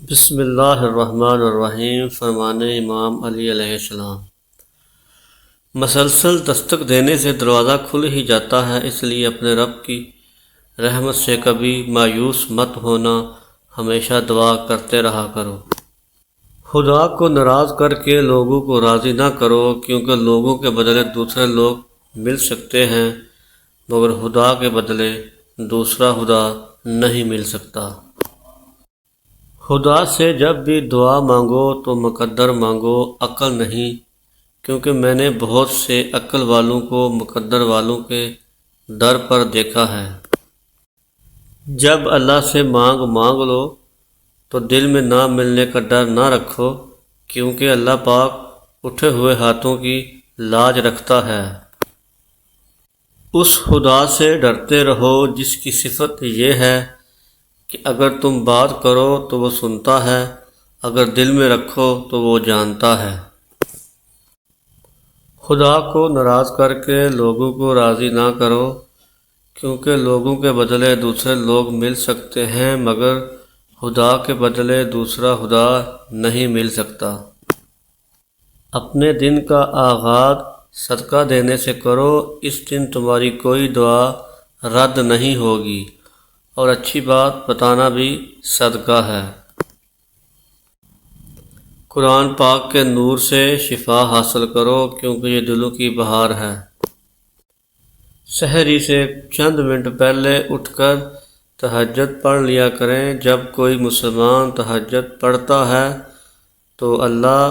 بسم اللہ الرحمن الرحیم۔ فرمان امام علی علیہ السلام: مسلسل دستک دینے سے دروازہ کھل ہی جاتا ہے، اس لیے اپنے رب کی رحمت سے کبھی مایوس مت ہونا، ہمیشہ دعا کرتے رہا کرو۔ خدا کو ناراض کر کے لوگوں کو راضی نہ کرو، کیونکہ لوگوں کے بدلے دوسرے لوگ مل سکتے ہیں، مگر خدا کے بدلے دوسرا خدا نہیں مل سکتا۔ خدا سے جب بھی دعا مانگو تو مقدر مانگو، عقل نہیں، کیونکہ میں نے بہت سے عقل والوں کو مقدر والوں کے در پر دیکھا ہے۔ جب اللہ سے مانگ لو تو دل میں نہ ملنے کا ڈر نہ رکھو، کیونکہ اللہ پاک اٹھے ہوئے ہاتھوں کی لاج رکھتا ہے۔ اس خدا سے ڈرتے رہو جس کی صفت یہ ہے کہ اگر تم بات کرو تو وہ سنتا ہے، اگر دل میں رکھو تو وہ جانتا ہے۔ خدا کو ناراض کر کے لوگوں کو راضی نہ کرو، کیونکہ لوگوں کے بدلے دوسرے لوگ مل سکتے ہیں، مگر خدا کے بدلے دوسرا خدا نہیں مل سکتا۔ اپنے دن کا آغاز صدقہ دینے سے کرو، اس دن تمہاری کوئی دعا رد نہیں ہوگی، اور اچھی بات بتانا بھی صدقہ ہے۔ قرآن پاک کے نور سے شفا حاصل کرو، کیونکہ یہ دلوں کی بہار ہے۔ سحری سے چند منٹ پہلے اٹھ کر تہجد پڑھ لیا کریں۔ جب کوئی مسلمان تہجد پڑھتا ہے تو اللہ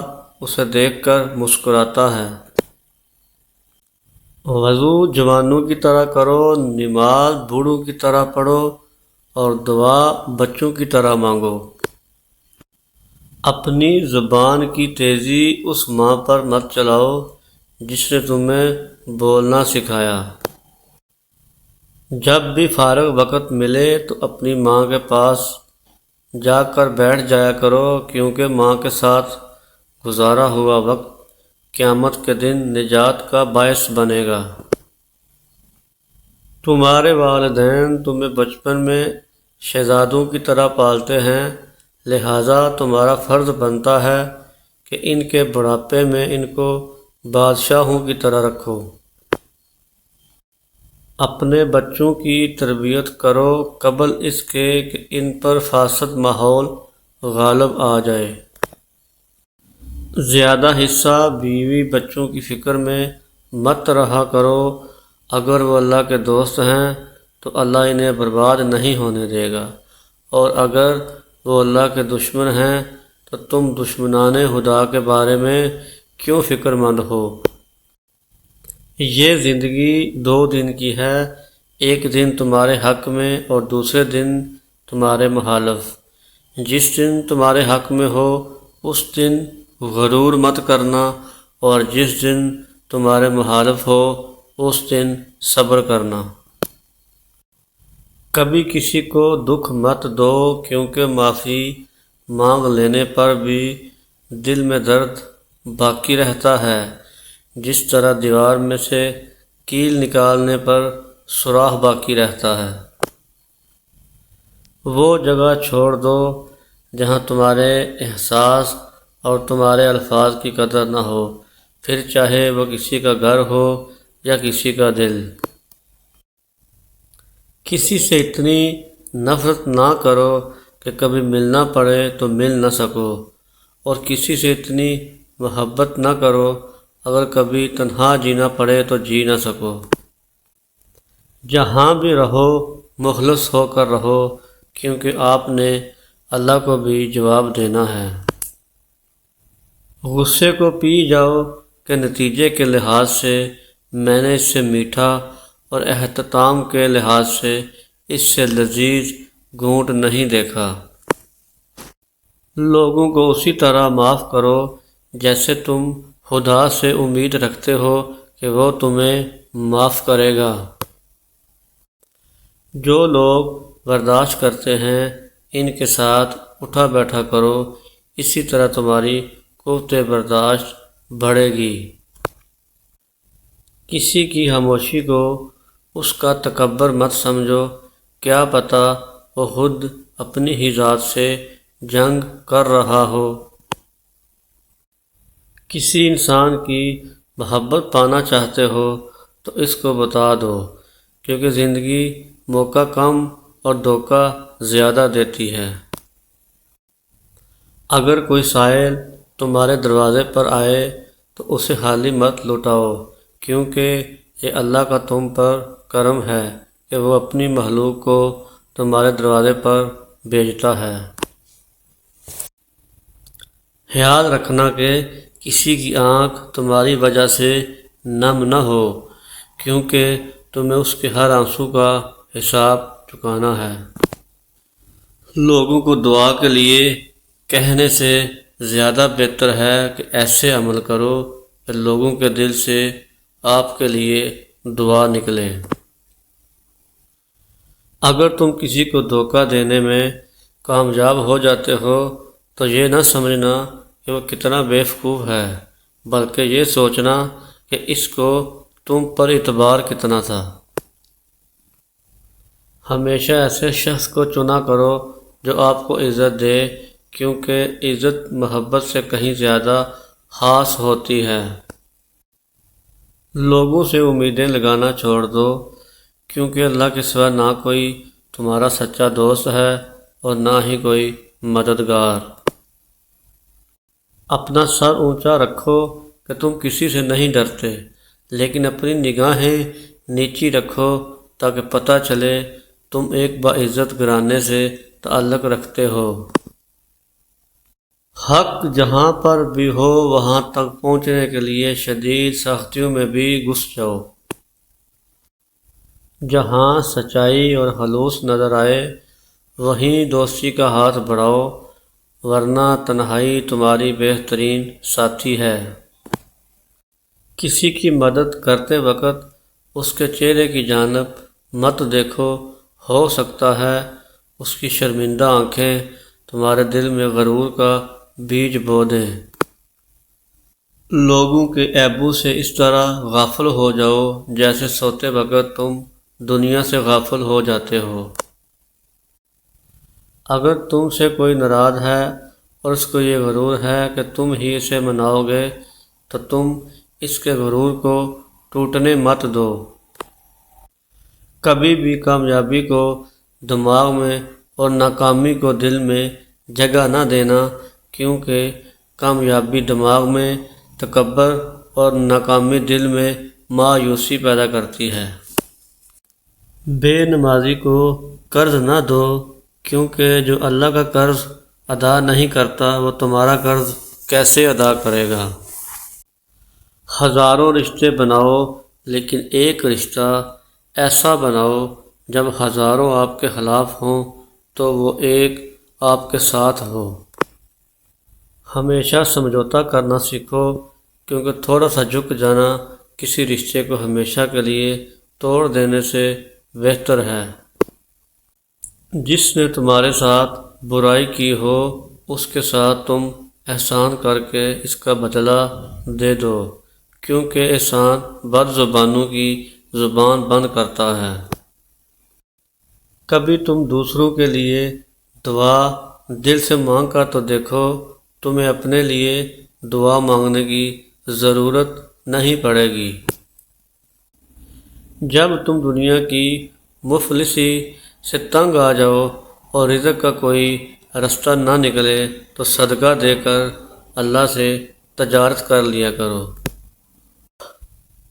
اسے دیکھ کر مسکراتا ہے۔ وضو جوانوں کی طرح کرو، نماز بوڑھوں کی طرح پڑھو، اور دعا بچوں کی طرح مانگو۔ اپنی زبان کی تیزی اس ماں پر مت چلاؤ جس نے تمہیں بولنا سکھایا۔ جب بھی فارغ وقت ملے تو اپنی ماں کے پاس جا کر بیٹھ جایا کرو، کیونکہ ماں کے ساتھ گزارا ہوا وقت قیامت کے دن نجات کا باعث بنے گا۔ تمہارے والدین تمہیں بچپن میں شہزادوں کی طرح پالتے ہیں، لہٰذا تمہارا فرض بنتا ہے کہ ان کے بڑھاپے میں ان کو بادشاہوں کی طرح رکھو۔ اپنے بچوں کی تربیت کرو قبل اس کے کہ ان پر فاسد ماحول غالب آ جائے۔ زیادہ حصہ بیوی بچوں کی فکر میں مت رہا کرو، اگر وہ اللہ کے دوست ہیں تو اللہ انہیں برباد نہیں ہونے دے گا، اور اگر وہ اللہ کے دشمن ہیں تو تم دشمنان خدا کے بارے میں کیوں فکر مند ہو؟ یہ زندگی 2 دن کی ہے، ایک دن تمہارے حق میں اور دوسرے دن تمہارے مخالف۔ جس دن تمہارے حق میں ہو اس دن غرور مت کرنا، اور جس دن تمہارے مخالف ہو اس دن صبر کرنا۔ کبھی کسی کو دکھ مت دو، کیونکہ معافی مانگ لینے پر بھی دل میں درد باقی رہتا ہے، جس طرح دیوار میں سے کیل نکالنے پر سوراخ باقی رہتا ہے۔ وہ جگہ چھوڑ دو جہاں تمہارے احساس اور تمہارے الفاظ کی قدر نہ ہو، پھر چاہے وہ کسی کا گھر ہو یا کسی کا دل۔ کسی سے اتنی نفرت نہ کرو کہ کبھی ملنا پڑے تو مل نہ سکو، اور کسی سے اتنی محبت نہ کرو اگر کبھی تنہا جینا پڑے تو جی نہ سکو۔ جہاں بھی رہو مخلص ہو کر رہو، کیونکہ آپ نے اللہ کو بھی جواب دینا ہے۔ غصے کو پی جاؤ کہ نتیجے کے لحاظ سے میں نے اس سے میٹھا اور اختتام کے لحاظ سے اس سے لذیذ گھونٹ نہیں دیکھا۔ لوگوں کو اسی طرح معاف کرو جیسے تم خدا سے امید رکھتے ہو کہ وہ تمہیں معاف کرے گا۔ جو لوگ برداشت کرتے ہیں ان کے ساتھ اٹھا بیٹھا کرو، اسی طرح تمہاری قوت برداشت بڑھے گی۔ کسی کی خاموشی کو اس کا تکبر مت سمجھو، کیا پتہ وہ خود اپنی ہی ذات سے جنگ کر رہا ہو۔ کسی انسان کی محبت پانا چاہتے ہو تو اس کو بتا دو، کیونکہ زندگی موقع کم اور دھوکہ زیادہ دیتی ہے۔ اگر کوئی سائل تمہارے دروازے پر آئے تو اسے خالی مت لوٹاؤ، کیونکہ یہ اللہ کا تم پر کرم ہے کہ وہ اپنی مخلوق کو تمہارے دروازے پر بھیجتا ہے۔ خیال رکھنا کہ کسی کی آنکھ تمہاری وجہ سے نم نہ ہو، کیونکہ تمہیں اس کے ہر آنسو کا حساب چکانا ہے۔ لوگوں کو دعا کے لیے کہنے سے زیادہ بہتر ہے کہ ایسے عمل کرو کہ لوگوں کے دل سے آپ کے لیے دعا نکلے۔ اگر تم کسی کو دھوکہ دینے میں کامیاب ہو جاتے ہو تو یہ نہ سمجھنا کہ وہ کتنا بیوقوف ہے، بلکہ یہ سوچنا کہ اس کو تم پر اعتبار کتنا تھا۔ ہمیشہ ایسے شخص کو چنا کرو جو آپ کو عزت دے، کیونکہ عزت محبت سے کہیں زیادہ خاص ہوتی ہے۔ لوگوں سے امیدیں لگانا چھوڑ دو، کیونکہ اللہ کے سوا نہ کوئی تمہارا سچا دوست ہے اور نہ ہی کوئی مددگار۔ اپنا سر اونچا رکھو کہ تم کسی سے نہیں ڈرتے، لیکن اپنی نگاہیں نیچی رکھو تاکہ پتہ چلے تم ایک باعزت گھرانے سے تعلق رکھتے ہو۔ حق جہاں پر بھی ہو وہاں تک پہنچنے کے لیے شدید سختیوں میں بھی گھس جاؤ۔ جہاں سچائی اور خلوص نظر آئے وہیں دوستی کا ہاتھ بڑھاؤ، ورنہ تنہائی تمہاری بہترین ساتھی ہے۔ کسی کی مدد کرتے وقت اس کے چہرے کی جانب مت دیکھو، ہو سکتا ہے اس کی شرمندہ آنکھیں تمہارے دل میں غرور کا بیج بو دیں۔ لوگوں کے عیبوں سے اس طرح غافل ہو جاؤ جیسے سوتے وقت تم دنیا سے غافل ہو جاتے ہو۔ اگر تم سے کوئی ناراض ہے اور اس کو یہ غرور ہے کہ تم ہی اسے مناؤ گے تو تم اس کے غرور کو ٹوٹنے مت دو۔ کبھی بھی کامیابی کو دماغ میں اور ناکامی کو دل میں جگہ نہ دینا، کیونکہ کامیابی دماغ میں تکبر اور ناکامی دل میں مایوسی پیدا کرتی ہے۔ بے نمازی کو قرض نہ دو، کیونکہ جو اللہ کا قرض ادا نہیں کرتا وہ تمہارا قرض کیسے ادا کرے گا۔ ہزاروں رشتے بناؤ لیکن ایک رشتہ ایسا بناؤ جب ہزاروں آپ کے خلاف ہوں تو وہ ایک آپ کے ساتھ ہو۔ ہمیشہ سمجھوتا کرنا سیکھو، کیونکہ تھوڑا سا جھک جانا کسی رشتے کو ہمیشہ کے لیے توڑ دینے سے بہتر ہے۔ جس نے تمہارے ساتھ برائی کی ہو اس کے ساتھ تم احسان کر کے اس کا بدلہ دے دو، کیونکہ احسان بد زبانوں کی زبان بند کرتا ہے۔ کبھی تم دوسروں کے لیے دعا دل سے مانگ کر تو دیکھو، تمہیں اپنے لیے دعا مانگنے کی ضرورت نہیں پڑے گی۔ جب تم دنیا کی مفلسی سے تنگ آ جاؤ اور رزق کا کوئی رستہ نہ نکلے تو صدقہ دے کر اللہ سے تجارت کر لیا کرو۔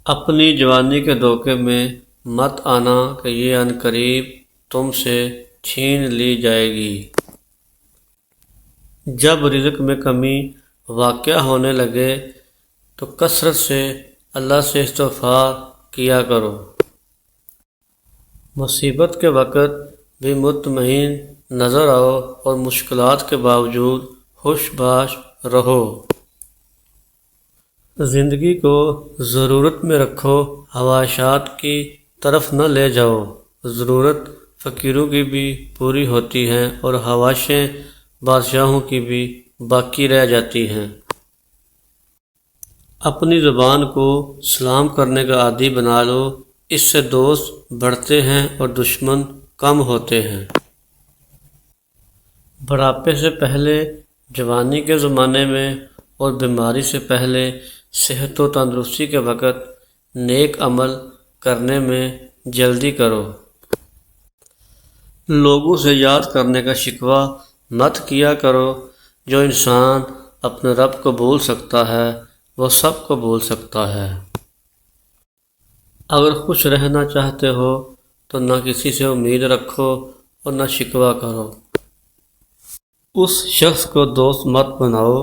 اپنی جوانی کے دھوکے میں مت آنا کہ یہ عنقریب تم سے چھین لی جائے گی۔ جب رزق میں کمی واقع ہونے لگے تو کثرت سے اللہ سے استغفار کیا کرو۔ مصیبت کے وقت بھی مطمئن نظر آؤ اور مشکلات کے باوجود خوش باش رہو۔ زندگی کو ضرورت میں رکھو، خواہشات کی طرف نہ لے جاؤ۔ ضرورت فقیروں کی بھی پوری ہوتی ہے اور خواہشیں بادشاہوں کی بھی باقی رہ جاتی ہیں۔ اپنی زبان کو سلام کرنے کا عادی بنا لو، اس سے دوست بڑھتے ہیں اور دشمن کم ہوتے ہیں۔ بڑھاپے سے پہلے جوانی کے زمانے میں اور بیماری سے پہلے صحت و تندرستی کے وقت نیک عمل کرنے میں جلدی کرو۔ لوگوں سے یاد کرنے کا شکوہ مت کیا کرو۔ جو انسان اپنے رب کو بھول سکتا ہے وہ سب کو بھول سکتا ہے۔ اگر خوش رہنا چاہتے ہو تو نہ کسی سے امید رکھو اور نہ شکوہ کرو۔ اس شخص کو دوست مت بناؤ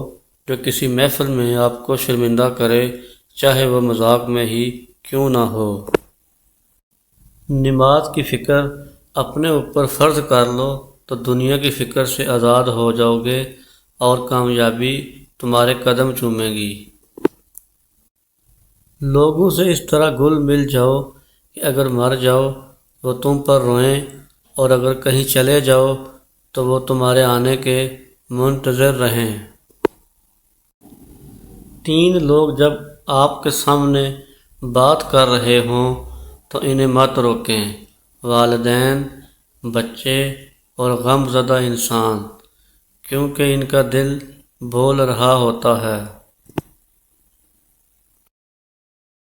جو کسی محفل میں آپ کو شرمندہ کرے، چاہے وہ مذاق میں ہی کیوں نہ ہو۔ نماز کی فکر اپنے اوپر فرض کر لو تو دنیا کی فکر سے آزاد ہو جاؤ گے اور کامیابی تمہارے قدم چومے گی۔ لوگوں سے اس طرح گل مل جاؤ کہ اگر مر جاؤ وہ تم پر روئیں، اور اگر کہیں چلے جاؤ تو وہ تمہارے آنے کے منتظر رہیں۔ 3 لوگ جب آپ کے سامنے بات کر رہے ہوں تو انہیں مت روکیں: والدین، بچے اور غم زدہ انسان، کیونکہ ان کا دل بول رہا ہوتا ہے۔